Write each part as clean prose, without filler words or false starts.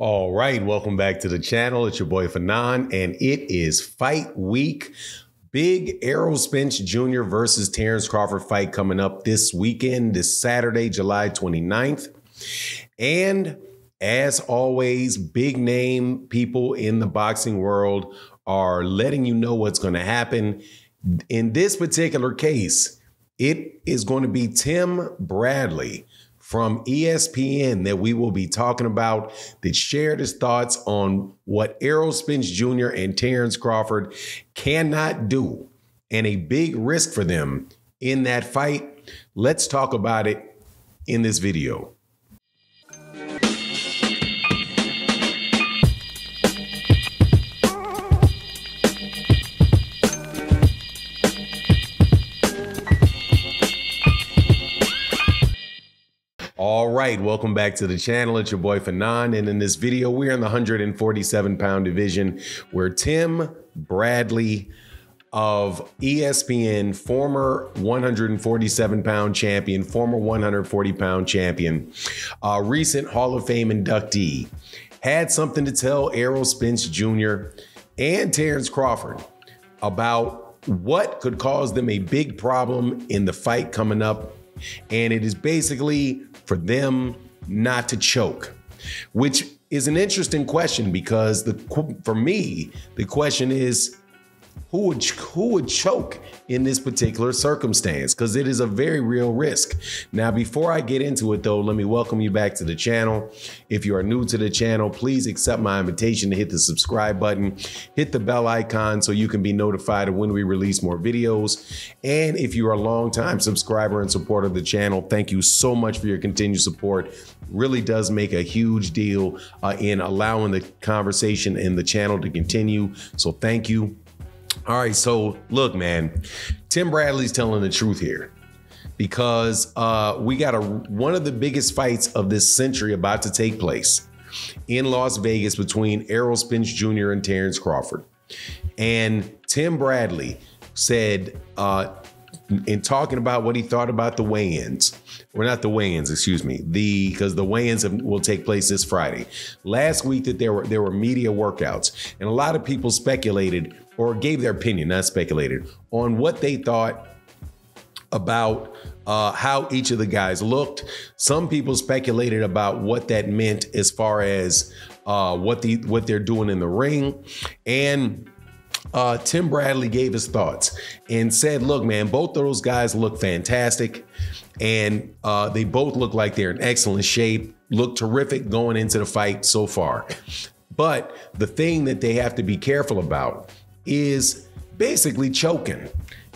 All right, welcome back to the channel. It's your boy Fanon, and it is fight week. Big Errol Spence Jr. versus Terrence Crawford fight coming up this weekend, this Saturday, July 29th. And as always, big name people in the boxing world are letting you know what's going to happen. In this particular case, it is going to be Tim Bradley from ESPN that we will be talking about, that shared his thoughts on what Errol Spence Jr. and Terrence Crawford cannot do and a big risk for them in that fight. Let's talk about it in this video. All right, welcome back to the channel. It's your boy Fanon, and in this video, we're in the 147-pound division where Tim Bradley of ESPN, former 147-pound champion, former 140-pound champion, recent Hall of Fame inductee, had something to tell Errol Spence Jr. and Terrence Crawford about what could cause them a big problem in the fight coming up. And it is basically for them not to choke, which is an interesting question because for me, the question is, who would choke in this particular circumstance? Because it is a very real risk. Now, before I get into it, though, let me welcome you back to the channel. If you are new to the channel, please accept my invitation to hit the subscribe button, hit the bell icon so you can be notified of when we release more videos. And if you are a longtime subscriber and supporter of the channel, thank you so much for your continued support. Really does make a huge deal in allowing the conversation in the channel to continue. So thank you. All right, so look, man, Tim Bradley's telling the truth here because we got one of the biggest fights of this century about to take place in Las Vegas between Errol Spence Jr. and Terrence Crawford. And Tim Bradley said, in talking about what he thought about the weigh-ins, or not the weigh-ins, excuse me, because the weigh-ins will take place this Friday. Last week that there were media workouts, and a lot of people speculated or gave their opinion, not speculated, on what they thought about how each of the guys looked. Some people speculated about what that meant as far as what they're doing in the ring. And Tim Bradley gave his thoughts and said, look, man, both of those guys look fantastic. And they both look like they're in excellent shape, look terrific going into the fight so far. But the thing that they have to be careful about is basically choking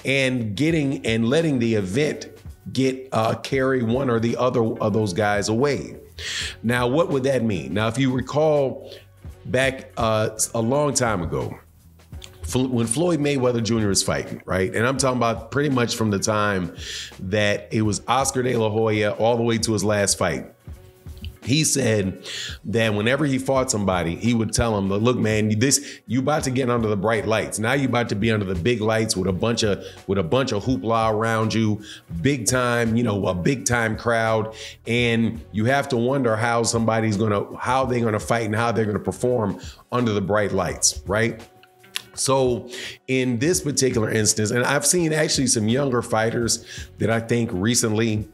and letting the event carry one or the other of those guys away. Now, what would that mean? Now, if you recall back a long time ago, when Floyd Mayweather Jr. was fighting, right? And I'm talking about pretty much from the time that it was Oscar De La Hoya all the way to his last fight. He said that whenever he fought somebody, he would tell him, look, man, you about to get under the bright lights. Now you about to be under the big lights with a bunch of hoopla around you, big time, a big time crowd. And you have to wonder how they're gonna fight and how they're gonna perform under the bright lights, right? So in this particular instance, and I've seen actually some younger fighters that I think recently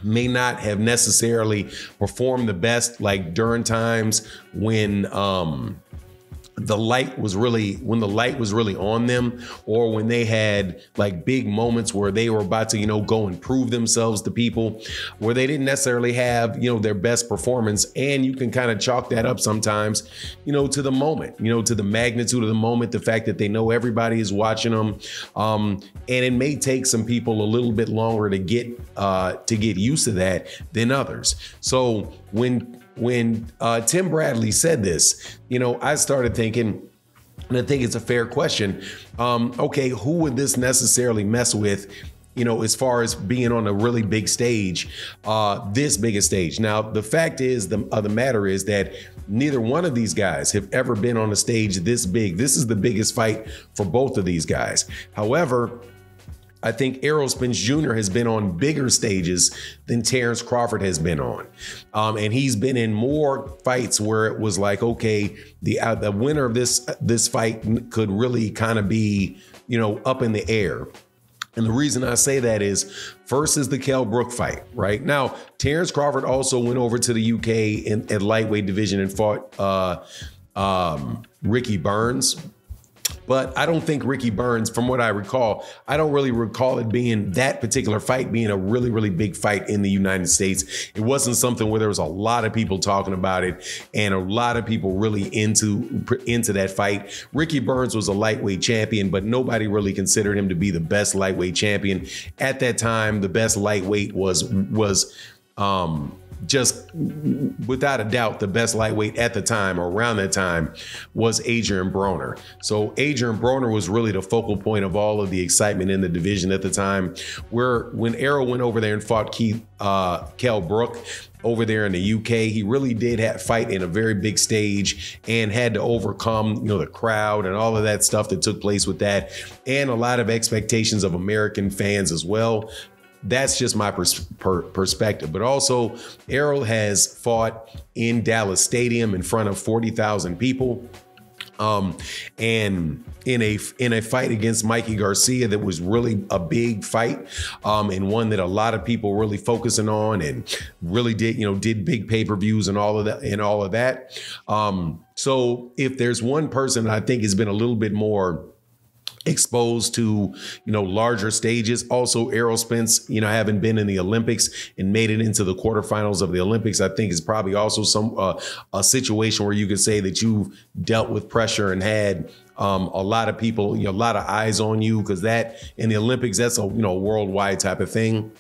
may not have necessarily performed the best, like during times when the light was really on them, or when they had like big moments where they were about to, go and prove themselves to people, where they didn't necessarily have, their best performance. And you can kind of chalk that up sometimes, to the moment, to the magnitude of the moment, the fact that they know everybody is watching them. And it may take some people a little bit longer to get used to that than others. So when Tim Bradley said this, I started thinking, and I think it's a fair question. Okay, who would this necessarily mess with, as far as being on a really big stage, this big a stage? Now, the fact is, the matter is that neither one of these guys have ever been on a stage this big. This is the biggest fight for both of these guys. However, I think Errol Spence Jr. has been on bigger stages than Terrence Crawford has been on. And he's been in more fights where it was like, okay, the winner of this fight could really kind of be, up in the air. And the reason I say that is, first is the Kell Brook fight, right? Now, Terrence Crawford also went over to the UK at lightweight division and fought Ricky Burns. But I don't think Ricky Burns, from what I recall, I don't really recall it being that particular fight being a really, really big fight in the United States. It wasn't something where there was a lot of people talking about it and a lot of people really into that fight. Ricky Burns was a lightweight champion, but nobody really considered him to be the best lightweight champion. At that time, the best lightweight was just without a doubt, the best lightweight at the time or around that time was Adrian Broner. So Adrian Broner was really the focal point of all of the excitement in the division at the time, where when Errol went over there and fought Kell Brook over there in the UK, he really did fight in a very big stage and had to overcome, the crowd and all of that stuff that took place with that, and a lot of expectations of American fans as well. That's just my perspective. But also, Errol has fought in Dallas Stadium in front of 40,000 people. And in a fight against Mikey Garcia that was really a big fight, and one that a lot of people really focusing on and really did big pay-per-views and all of that. So if there's one person that I think has been a little bit more exposed to, larger stages. Also, Errol Spence, having been in the Olympics and made it into the quarterfinals of the Olympics, I think is probably also a situation where you could say that you've dealt with pressure and had a lot of people, a lot of eyes on you, because that in the Olympics, that's a worldwide type of thing.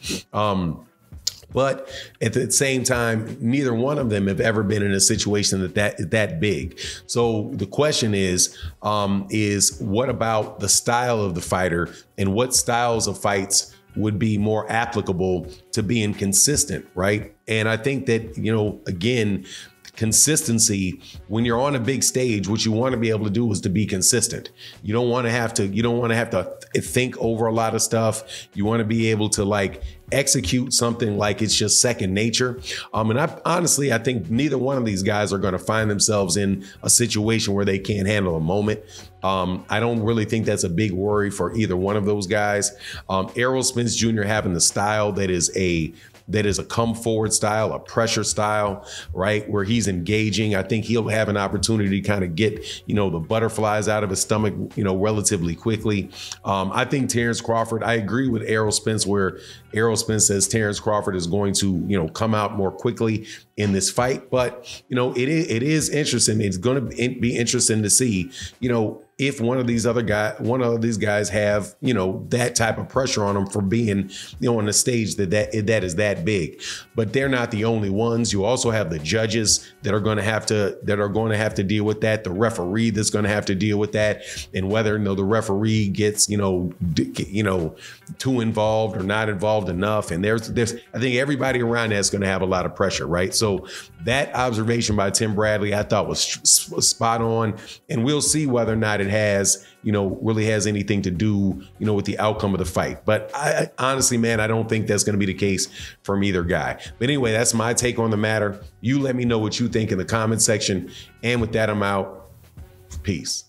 But at the same time, neither one of them have ever been in a situation that big. So the question is what about the style of the fighter, and what styles of fights would be more applicable to being consistent, right? And I think that, again, consistency, when you're on a big stage, what you want to be able to do is to be consistent. You don't want to have to think over a lot of stuff. You want to be able to execute something like it's just second nature. And I think neither one of these guys are going to find themselves in a situation where they can't handle a moment. I don't really think that's a big worry for either one of those guys. Errol Spence Jr. having the style that is a come forward style, a pressure style, right? Where he's engaging. I think he'll have an opportunity to kind of get, the butterflies out of his stomach, relatively quickly. I think Terrence Crawford, I agree with Errol Spence, where Errol Spence says Terrence Crawford is going to, come out more quickly in this fight. But, it is interesting. It's going to be interesting to see, if one of these guys have, that type of pressure on them for being, on a stage that is that big. But they're not the only ones. You also have the judges that are going to have to deal with that. The referee that's going to have to deal with that, and whether the referee gets too involved or not involved enough. And there's I think everybody around that's going to have a lot of pressure, right? So that observation by Tim Bradley, I thought was spot on, and we'll see whether or not it really has anything to do, with the outcome of the fight. But I honestly, man, I don't think that's going to be the case from either guy. But anyway, that's my take on the matter. You let me know what you think in the comment section. And with that, I'm out. Peace.